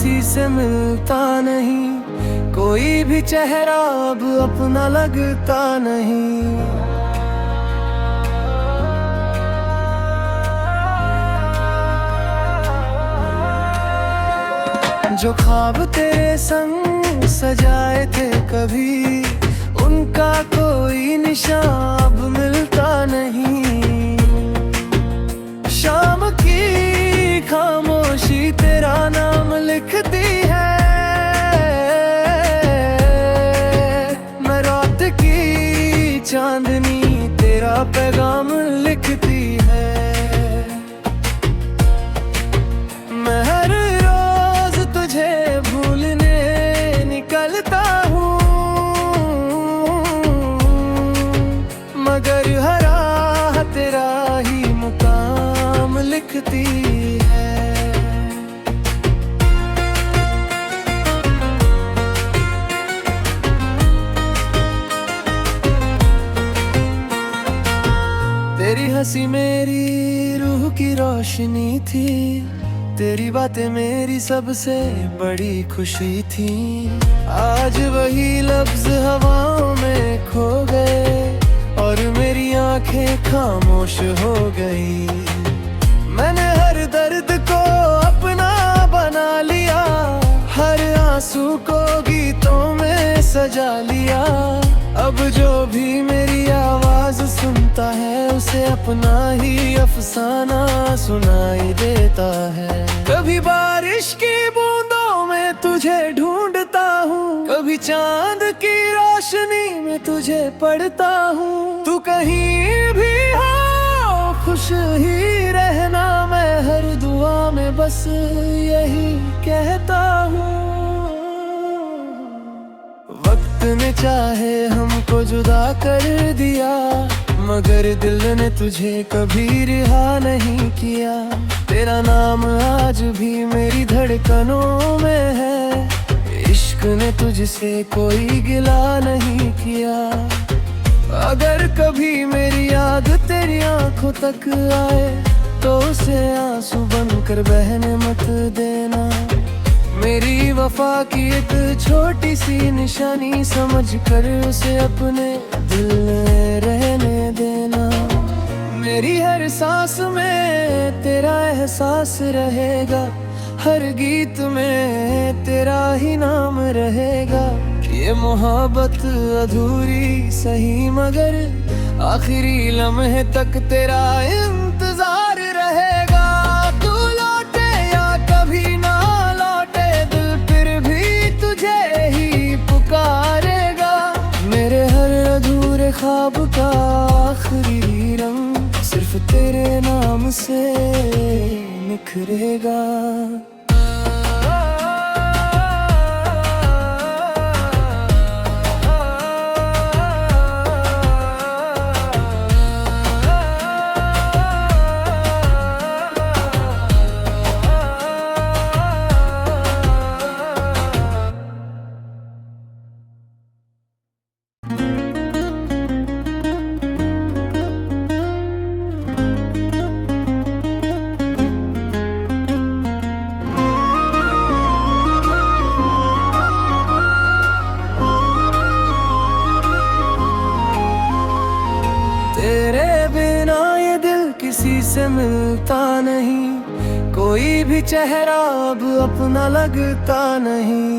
किसी से मिलता नहीं, कोई भी चेहरा अब अपना लगता नहीं। जो ख्वाब तेरे संग सजाए थे कभी, उनका कोई निशान अब मिलता नहीं। शाम की खामोशी तेरा नाम लिखती है, मैं रात की चांदनी तेरा पैगाम लिखती है। मैं हर रोज तुझे भूलने निकलता हूँ, मगर हर राह तेरा ही मुकाम लिखती है। तेरी हंसी मेरी रूह की रोशनी थी, तेरी बातें मेरी सबसे बड़ी खुशी थी। आज वही लफ्ज हवाओं में खो गए और मेरी आंखें खामोश हो गई। मैंने हर दर्द को अपना बना लिया, हर आंसू को गीतों में सजा लिया। अब जो भी मेरी आवाज सुनता है, उसे अपना ही अफसाना सुनाई देता है। कभी बारिश की बूंदों में तुझे ढूंढता हूँ, कभी चांद की रोशनी में तुझे पढ़ता हूँ। तू कहीं भी हो खुश ही रहना, मैं हर दुआ में बस यही कहता हूँ। वक्त ने चाहे हमको जुदा कर दिया, मगर दिल ने तुझे कभी रिहा नहीं किया। तेरा नाम आज भी मेरी धड़कनों में है, इश्क ने तुझसे कोई गिला नहीं किया। अगर कभी मेरी याद तेरी आंखों तक आए, तो उसे आंसू बनकर बहने मत देना। मेरी वफा की एक छोटी सी निशानी समझ कर उसे अपने दिल में रहने देना। मेरी हर सांस में तेरा एहसास रहेगा, हर गीत में तेरा ही नाम रहेगा। ये मोहब्बत अधूरी सही, मगर आखिरी लम्हे तक तेरा इंतजार रहेगा। तू लौटे या कभी ना लौटे, दिल फिर भी तुझे ही पुकारेगा। मेरे हर अधूरे ख्वाब का आखिरी रंग सिर्फ तेरे नाम से निखरेगा। किसी से मिलता नहीं, कोई भी चेहरा अब अपना लगता नहीं।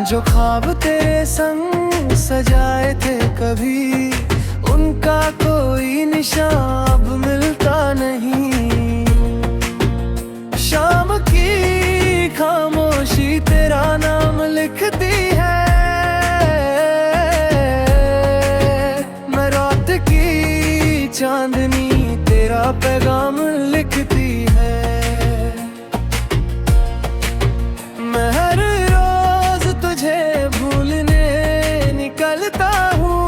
जो ख्वाब तेरे संग सजाए थे कभी, उनका कोई निशान अब मिलता नहीं। शाम की खामोशी तेरा नाम लिखती है, मैं रात की चांदनी तेरा पैगाम लिखती है। मैं हर रोज तुझे भूलने निकलता हूँ,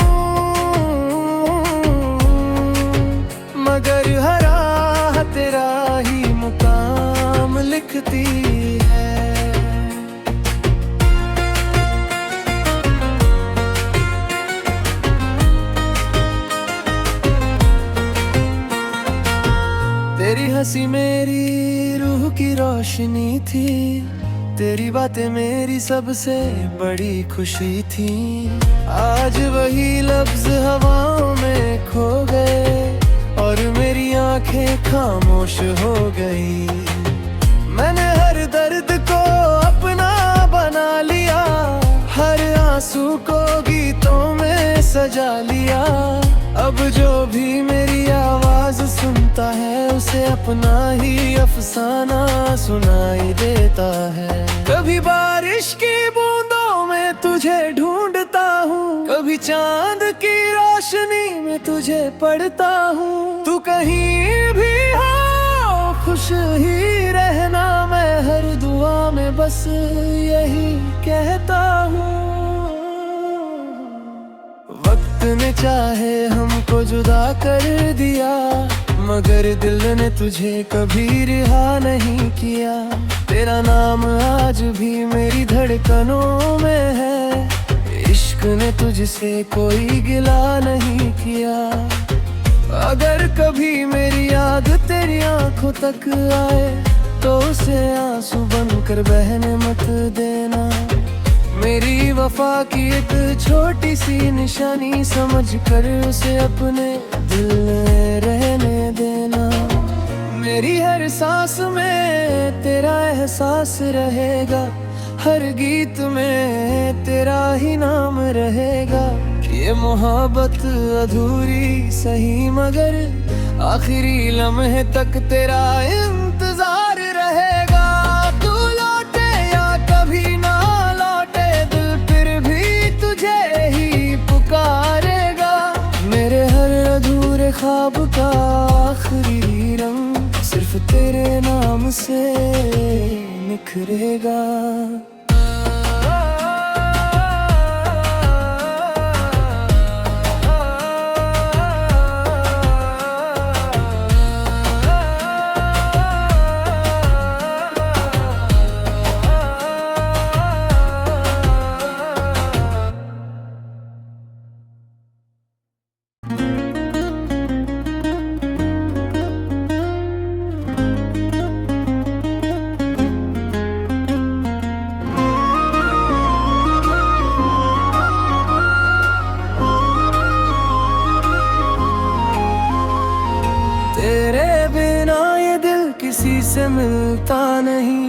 मगर हर राह तेरा ही मुकाम लिखती है। हंसी मेरी रूह की रोशनी थी, तेरी बातें मेरी सबसे बड़ी खुशी थी। आज वही लफ्ज हवाओं में खो गए और मेरी आंखें खामोश हो गई। मैंने हर दर्द को अपना बना लिया, हर आंसू को गीतों में सजा लिया। अब जो भी मेरी आवाज सुनता है उसे अपना ही अफसाना सुनाई देता है। कभी बारिश की बूंदों में तुझे ढूंढता हूँ, कभी चांद की रोशनी में तुझे पढ़ता हूँ। तू कहीं भी हो खुश ही रहना, मैं हर दुआ में बस यही कहता हूँ। वक्त ने चाहे हमको जुदा कर दिया, मगर दिल ने तुझे कभी रिहा नहीं किया। तेरा नाम आज भी मेरी धड़कनों में है, इश्क ने तुझसे कोई गिला नहीं किया। अगर कभी मेरी याद तेरी आंखों तक आए तो उसे आंसू बनकर बहने मत देना। मेरी वफा की एक छोटी सी निशानी समझ कर उसे अपने दिल में रहने देना। मेरी हर सांस में तेरा एहसास रहेगा, हर गीत में तेरा ही नाम रहेगा। ये मोहब्बत अधूरी सही मगर आखिरी लम्हे तक तेरा इंतजार रहेगा। तू लौटे या कभी ना लौटे, दिल फिर भी तुझे ही पुकारेगा। मेरे हर अधूरे ख्वाब का आखिरी रंग सिर्फ तेरे नाम से निखरेगा। तेरे बिना ये दिल किसी से मिलता नहीं,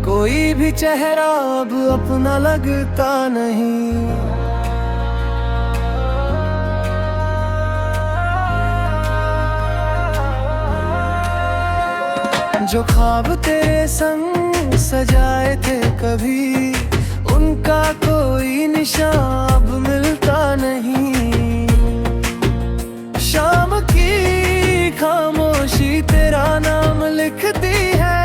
कोई भी चेहरा अब अपना लगता नहीं। जो ख्वाब तेरे संग सजाए थे कभी, उनका कोई निशान अब मिलता नहीं। शाम की खामोशी तेरा नाम लिखती है,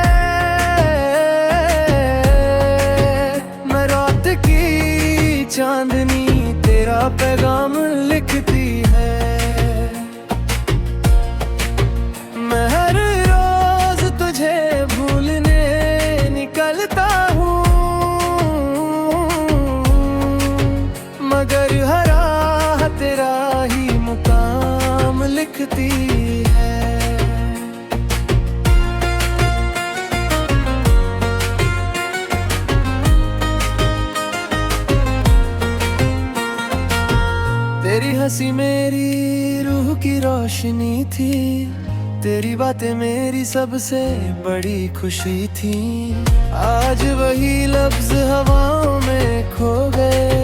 मैं रात की चांदनी तेरा पैगाम लिखती है। मैं हर रोज तुझे भूलने निकलता हूँ, मगर हर राह तेरा ही मुकाम लिखती है। तेरी हंसी मेरी रूह की रोशनी थी, तेरी बातें मेरी सबसे बड़ी खुशी थी। आज वही लफ्ज हवाओं में खो गए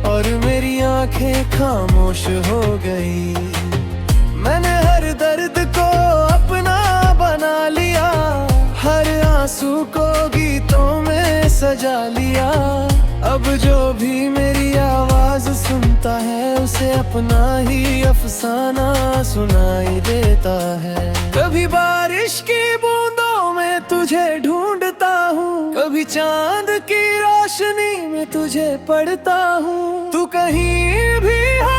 और मेरी आंखें खामोश हो गई। मैंने हर दर्द को अपना बना लिया, हर आंसू को गीतों में सजा लिया। अब जो भी मेरी आवाज सुनता है उसे अपना ही अफसाना सुनाई देता है। कभी बारिश की बूंदों में तुझे ढूंढता हूँ, कभी चांद की रोशनी में तुझे पढ़ता हूँ। तू कहीं भी हो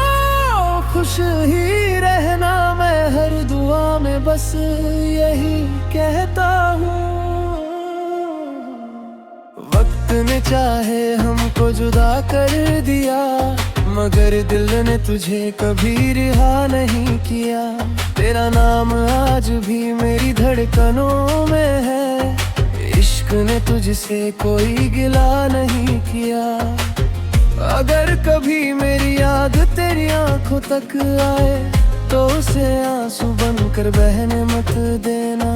खुश ही रहना, मैं हर दुआ में बस यही कहता हूँ। वक्त ने चाहे हमको जुदा कर दिया, मगर दिल ने तुझे कभी रिहा नहीं किया। तेरा नाम आज भी मेरी धड़कनों में है। इश्क ने तुझसे कोई गिला नहीं किया। अगर कभी मेरी याद तेरी आंखों तक आए तो उसे आंसू बनकर बहने मत देना।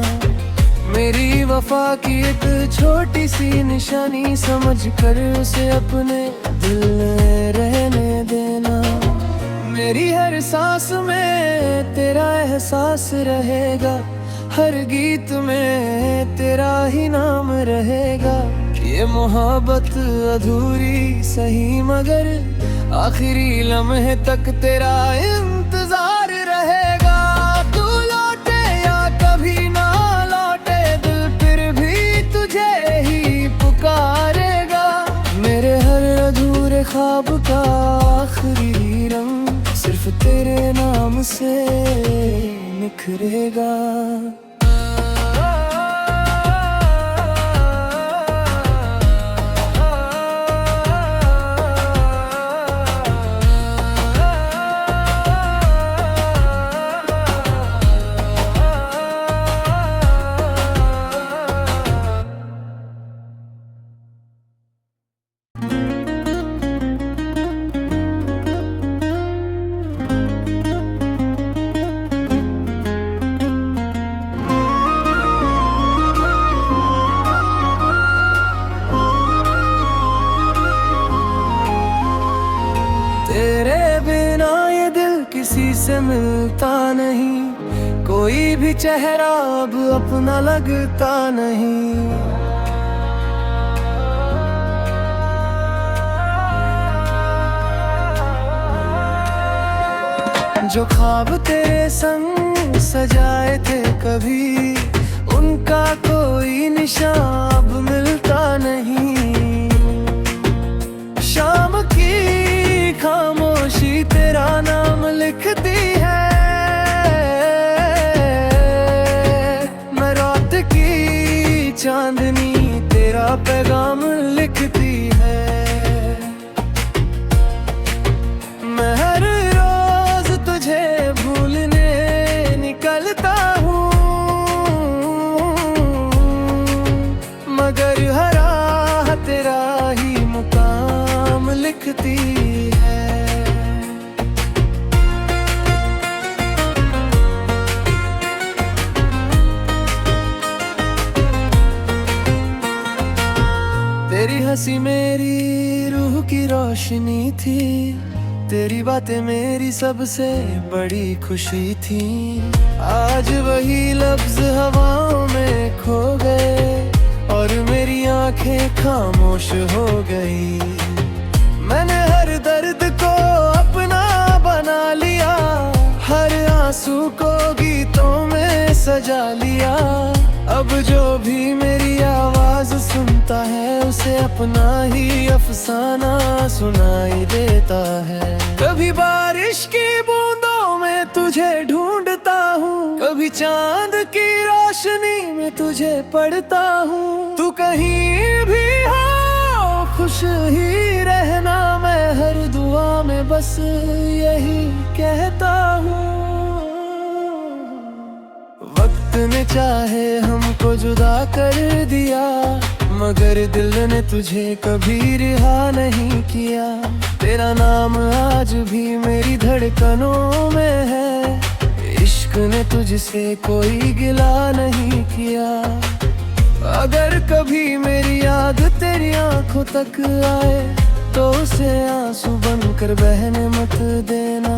मेरी वफा की एक छोटी सी निशानी समझ कर उसे अपने दिल में रहने देना। मेरी हर सांस में तेरा एहसास रहेगा, हर गीत में तेरा ही नाम रहेगा। ये मोहब्बत अधूरी सही मगर आखिरी लम्हे तक तेरा इंतजार रहेगा। तू लौटे या कभी ना लौटे दिल फिर भी तुझे ही पुकारेगा। मेरे हर अधूरे ख्वाब का आखिरी रंग सिर्फ तेरे नाम से निखरेगा। तेरे बिना ये दिल किसी से मिलता नहीं, कोई भी चेहरा अब अपना लगता नहीं। जो ख्वाब तेरे संग सजाए थे कभी, उनका कोई निशान अब मिलता नहीं। शाम की खामोशी तेरा नाम लिखती है, मैं रात की चांदनी तेरा पैगाम लिखती है। मैं हर रोज तुझे भूलने निकलता हूँ, मगर हर राह तेरा ही मुकाम लिखती है। तेरी हंसी मेरी रूह की रोशनी थी, तेरी बातें मेरी सबसे बड़ी खुशी थी। आज वही लफ्ज हवाओं में खो गए और मेरी आंखें खामोश हो गई। मैंने हर दर्द को अपना बना लिया, हर आंसू को गीतों में सजा लिया। अब जो भी मेरी आवाज सुनता है उसे अपना ही अफसाना सुनाई देता है। कभी बारिश की बूंदों में तुझे ढूंढता हूँ, कभी चांद की रोशनी में तुझे पढ़ता हूँ। तू कहीं भी हो खुश ही रहना, मैं हर दुआ में बस यही कहता हूँ। वक्त ने चाहे हमको जुदा कर दिया, मगर दिल ने तुझे कभी रिहा नहीं किया। तेरा नाम आज भी मेरी धड़कनों में है। इश्क ने तुझसे कोई गिला नहीं किया। अगर कभी मेरी याद तेरी आंखों तक आए तो उसे आंसू बनकर बहने मत देना।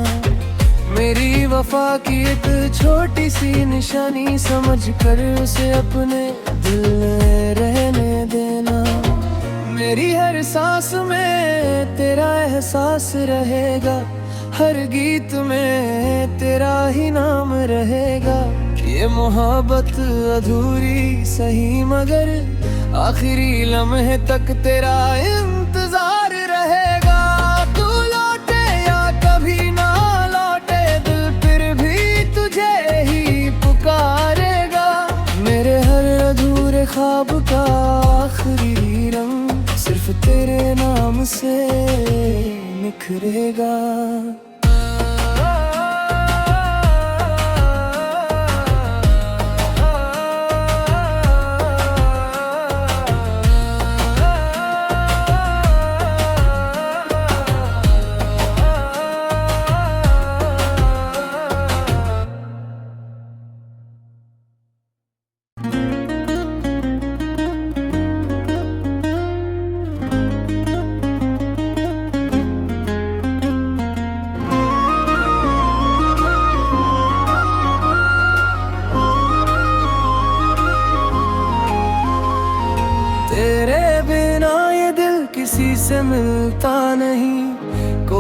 मेरी वफा की एक छोटी सी निशानी समझ कर उसे अपने दिल में रहने देना। मेरी हर सांस में तेरा एहसास रहेगा, हर गीत में तेरा ही नाम रहेगा। ये मोहब्बत अधूरी सही मगर आखिरी लम्हे तक तेरा इंतजार रहेगा। तू लौटे या कभी ना लौटे दिल फिर भी तुझे ही पुकारेगा। मेरे हर अधूरे ख्वाब का आखिरी रंग सिर्फ तेरे नाम से निखरेगा।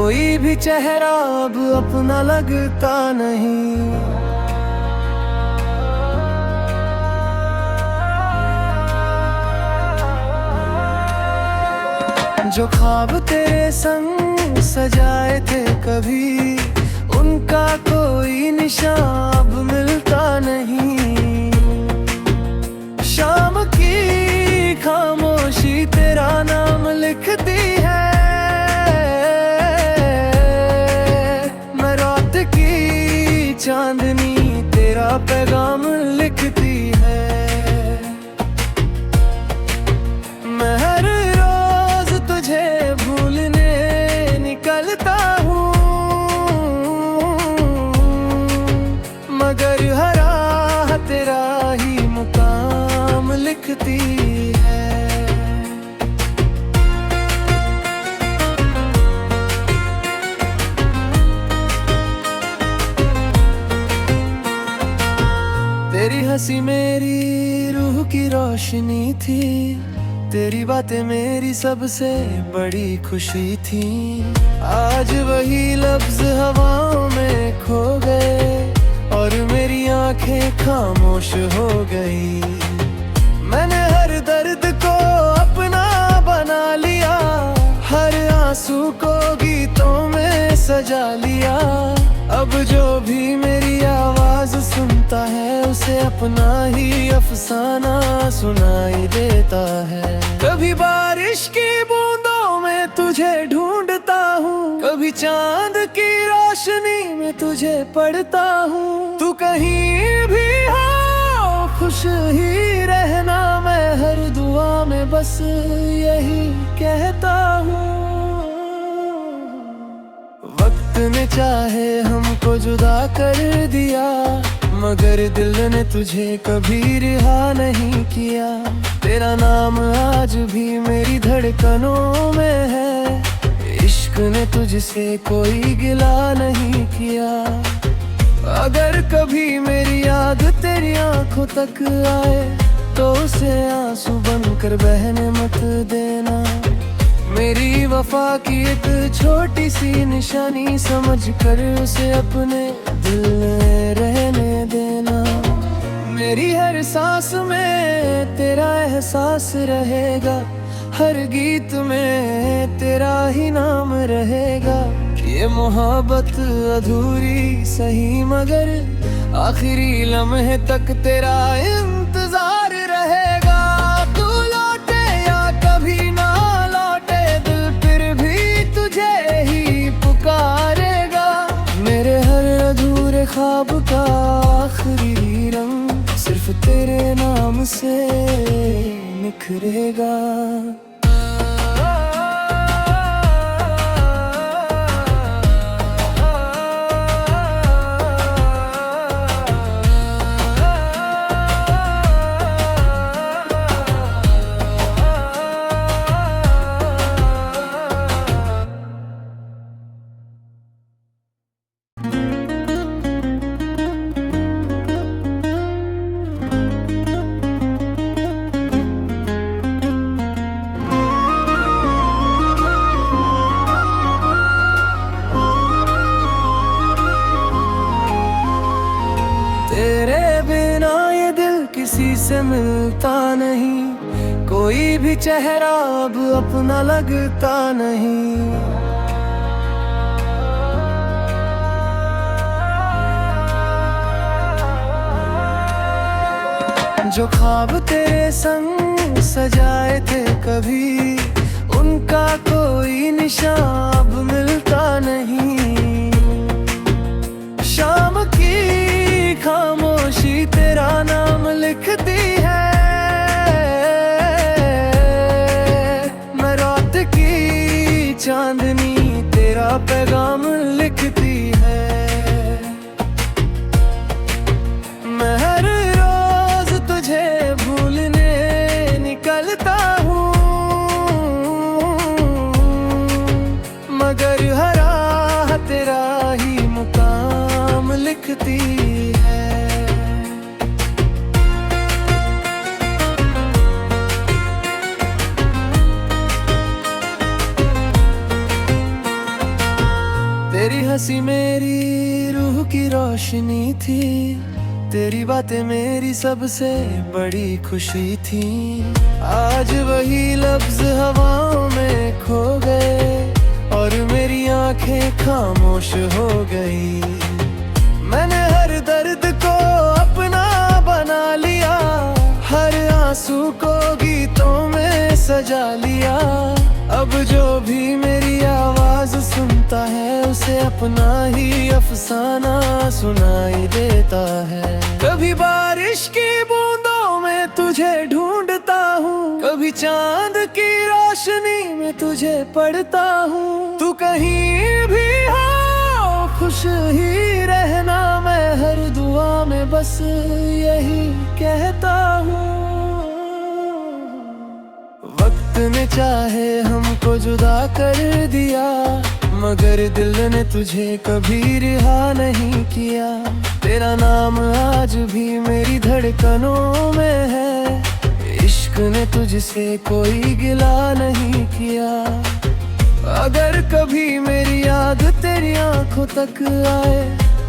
कोई भी चेहरा अब अपना लगता नहीं। जो ख्वाब तेरे संग सजाए थे कभी, उनका कोई निशान अब मिलता नहीं। शाम की खामोशी तेरा नाम लिखती है, मैं रात की चांदनी तेरा पैगाम लिखती है। मैं हर रोज तुझे भूलने निकलता हूँ, मगर हर राह तेरा ही मुकाम लिखती है। तेरी हंसी मेरी रूह की रोशनी थी, तेरी बातें मेरी सबसे बड़ी खुशी थी। आज वही लफ्ज हवाओं में खो गए और मेरी आंखें खामोश हो गई। मैंने हर दर्द को अपना बना लिया, हर आंसू को गीतों में सजा लिया। अब जो भी मेरी आवाज सुनता है, उसे अपना ही अफसाना सुनाई देता है। कभी बारिश की बूंदों में तुझे ढूंढता हूँ, कभी चांद की रोशनी में तुझे पढ़ता हूँ। तू कहीं भी हो खुश ही रहना, मैं हर दुआ में बस यही कहता हूँ। वक्त ने चाहे हमको जुदा कर दिया, मगर दिल ने तुझे कभी रिहा नहीं किया। तेरा नाम आज भी मेरी धड़कनों में है, इश्क ने तुझसे कोई गिला नहीं किया। अगर कभी मेरी याद तेरी आंखों तक आए, तो उसे आंसू बनकर बहने मत देना। मेरी वफा की एक छोटी सी निशानी समझ कर उसे अपने दिल में रहने देना। मेरी हर सांस में तेरा एहसास रहेगा, हर गीत में तेरा ही नाम रहेगा। ये मोहब्बत अधूरी सही, मगर आखिरी लम्हे तक तेरा इंतजार रहेगा। तू लौटे या कभी ना लौटे, दिल फिर भी तुझे ही पुकारेगा। मेरे हर अधूरे ख्वाब का आखिरी रंग सिर्फ तेरे नाम से निखरेगा। किसी से मिलता नहीं, कोई भी चेहरा अब अपना लगता नहीं। जो ख्वाब तेरे संग सजाए थे कभी, उनका कोई निशान अब मिलता नहीं। शाम की खामोशी तेरा नाम लिखती है, मैं रात की चांदनी तेरा पैगाम लिखती है। मैं हर रोज तुझे भूलने निकलता हूँ, मगर हर राह तेरा ही मुकाम लिखती है। हंसी मेरी रूह की रोशनी थी, तेरी बातें मेरी सबसे बड़ी खुशी थी। आज वही लफ्ज हवाओं में खो गए और मेरी आंखें खामोश हो गई। मैंने हर दर्द को अपना बना लिया, हर आंसू को गीतों में सजा लिया। अब जो भी मेरी आवाज सुनता है उसे अपना ही अफसाना सुनाई देता है। कभी बारिश की बूंदों में तुझे ढूंढता हूँ, कभी चांद की रोशनी में तुझे पढ़ता हूँ। तू कहीं भी हो खुश ही रहना, मैं हर दुआ में बस यही कहता हूँ। वक्त ने चाहे हमको जुदा कर दिया, मगर दिल ने तुझे कभी रिहा नहीं किया। तेरा नाम आज भी मेरी धड़कनों में है, इश्क ने तुझसे कोई गिला नहीं किया। अगर कभी मेरी याद तेरी आंखों तक आए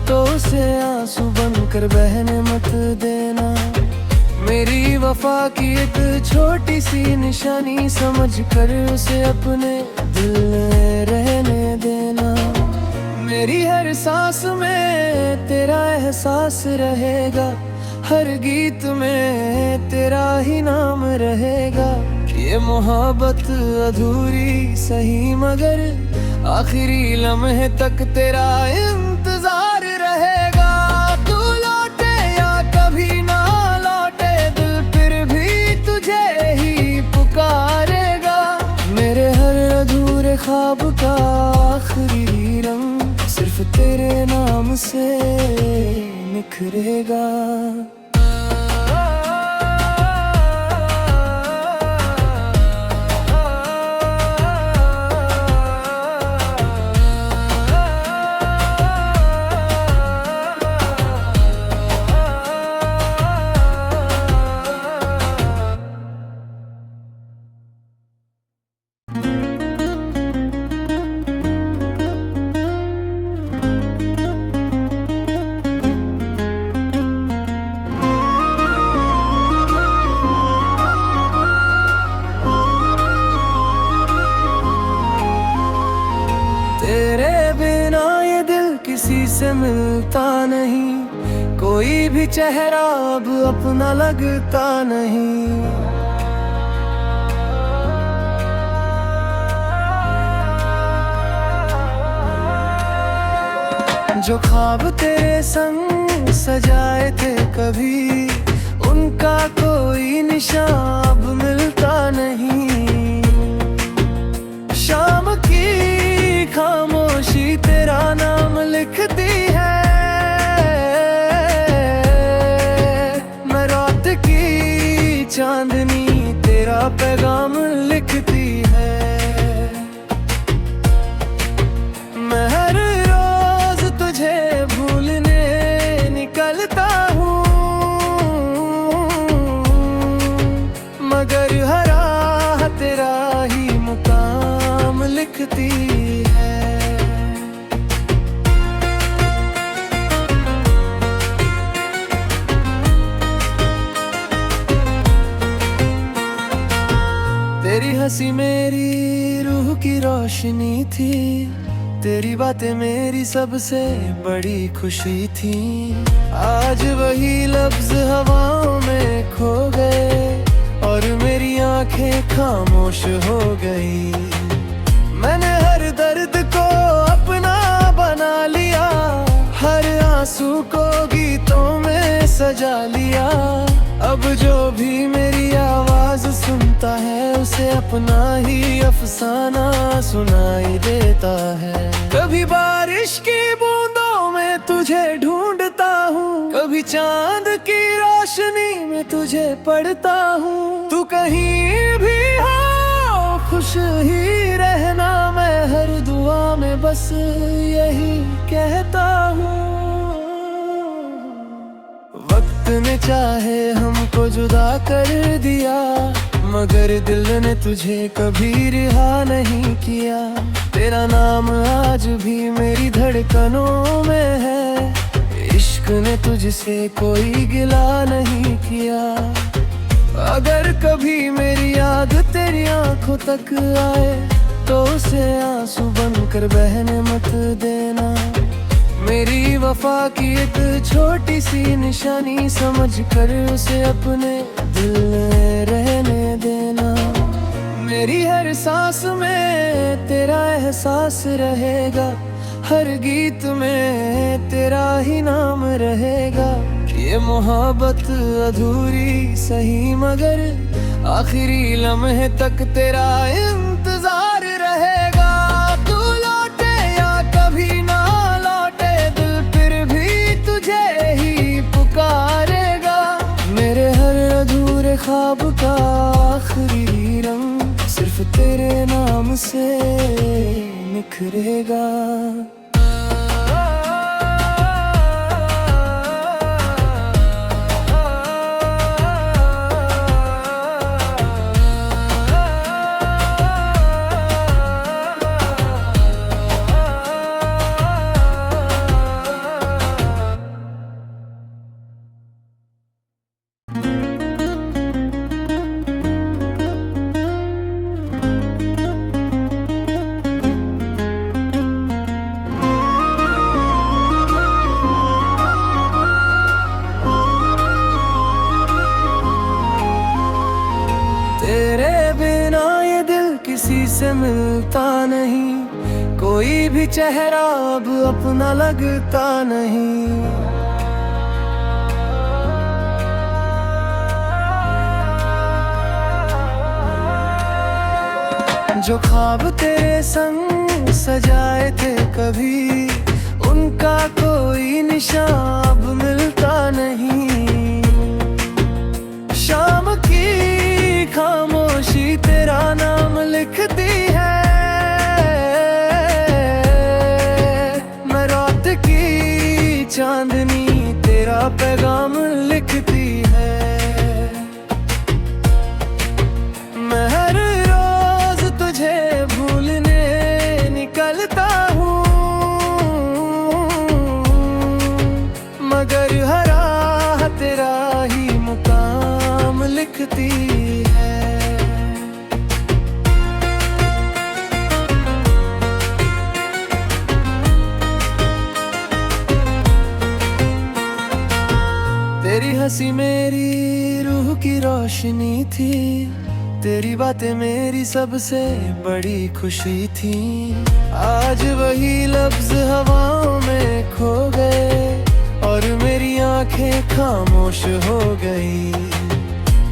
तो उसे आंसू बनकर बहने मत देना। मेरी वफा की एक छोटी सी निशानी समझ कर उसे अपने दिल में रहने देना। मेरी हर सांस में तेरा एहसास रहेगा, हर गीत में तेरा ही नाम रहेगा। ये मोहब्बत अधूरी सही मगर आखिरी लम्हे तक तेरा इंतजार रहेगा। तू लौटे या कभी ना लौटे, दिल फिर भी तुझे ही पुकारेगा। मेरे हर अधूरे ख्वाब का आखिरी रंग सिर्फ तेरे नाम से निखरेगा। तेरे बिना ये दिल किसी से मिलता नहीं, कोई भी चेहरा अब अपना लगता नहीं। जो ख्वाब तेरे संग सजाए थे कभी, उनका कोई निशान अब मिलता नहीं। शाम की खामोशी तेरा नाम लिखती है, मैं रात की चांदनी तेरा पैगाम लिखती है। मैं हर रोज तुझे भूलने निकलता हूँ, मगर हर राह तेरा ही मुकाम लिखती है। तेरी हंसी मेरी रूह की रोशनी थी, तेरी बातें मेरी सबसे बड़ी खुशी थी। आज वही लफ्ज हवाओं में खो गए और मेरी आंखें खामोश हो गई। मैंने हर दर्द को अपना बना लिया, हर आंसू को गीतों में सजा लिया। अब जो भी मेरी आवाज सुनता है उसे अपना ही अफसाना सुनाई देता है। कभी बारिश की बूंदों में तुझे ढूंढता हूँ, कभी चांद की रोशनी में तुझे पढ़ता हूँ। तू कहीं भी हो खुश ही रहना, मैं हर दुआ में बस यही कहता हूँ। वक्त ने चाहे हमको जुदा कर दिया, मगर दिल ने तुझे कभी रिहा नहीं किया। तेरा नाम आज भी मेरी धड़कनों में है। इश्क ने तुझसे कोई गिला नहीं किया। अगर कभी मेरी याद तेरी आंखों तक आए तो उसे आंसू बनकर बहने मत देना। मेरी वफा की एक छोटी सी निशानी समझ कर उसे अपने दिल में रहने देना। मेरी हर सांस में तेरा एहसास रहेगा, हर गीत में तेरा ही नाम रहेगा। ये मोहब्बत अधूरी सही मगर आखिरी लम्हे तक तेरा इंतजार रहेगा। तू लौटे या कभी ना लौटे दिल फिर भी तुझे ही पुकारेगा। मेरे हर अधूरे ख्वाब का आखिरी रंग सिर्फ तेरे नाम से निखरेगा। तेरे बिना ये दिल किसी से मिलता नहीं, कोई भी चेहरा अब अपना लगता नहीं। जो ख्वाब तेरे संग सजाए थे कभी, उनका कोई निशान अब मिलता नहीं। शाम की खामोशी तेरा नाम लिखती है, मैं रात की चांदनी तेरा पैगाम लिखती है। मैं हर रोज तुझे भूलने निकलता हूँ, मगर हर राह तेरा ही मुकाम लिखती है। तेरी हंसी मेरी रूह की रोशनी थी, तेरी बातें मेरी सबसे बड़ी खुशी थी। आज वही लफ्ज हवाओं में खो गए और मेरी आंखें खामोश हो गई।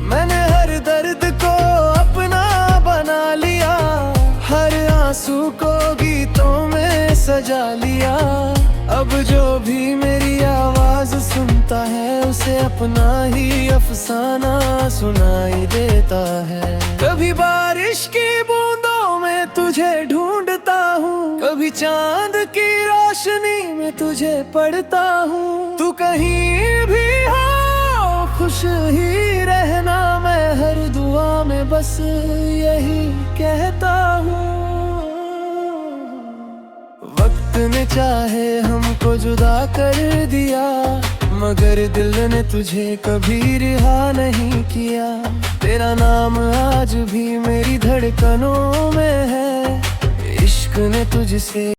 मैंने हर दर्द को अपना बना लिया, हर आंसू को गीतों में सजा लिया। अब जो भी मेरी आवाज सुनता है उसे अपना ही अफसाना सुनाई देता है। कभी बारिश की बूंदों में तुझे ढूंढता हूँ, कभी चांद की रोशनी में तुझे पढ़ता हूँ। तू कहीं भी हो खुश ही रहना, मैं हर दुआ में बस यही कहता हूँ। वक्त ने चाहे हमको जुदा कर दिया, मगर दिल ने तुझे कभी रिहा नहीं किया। तेरा नाम आज भी मेरी धड़कनों में है। इश्क ने तुझसे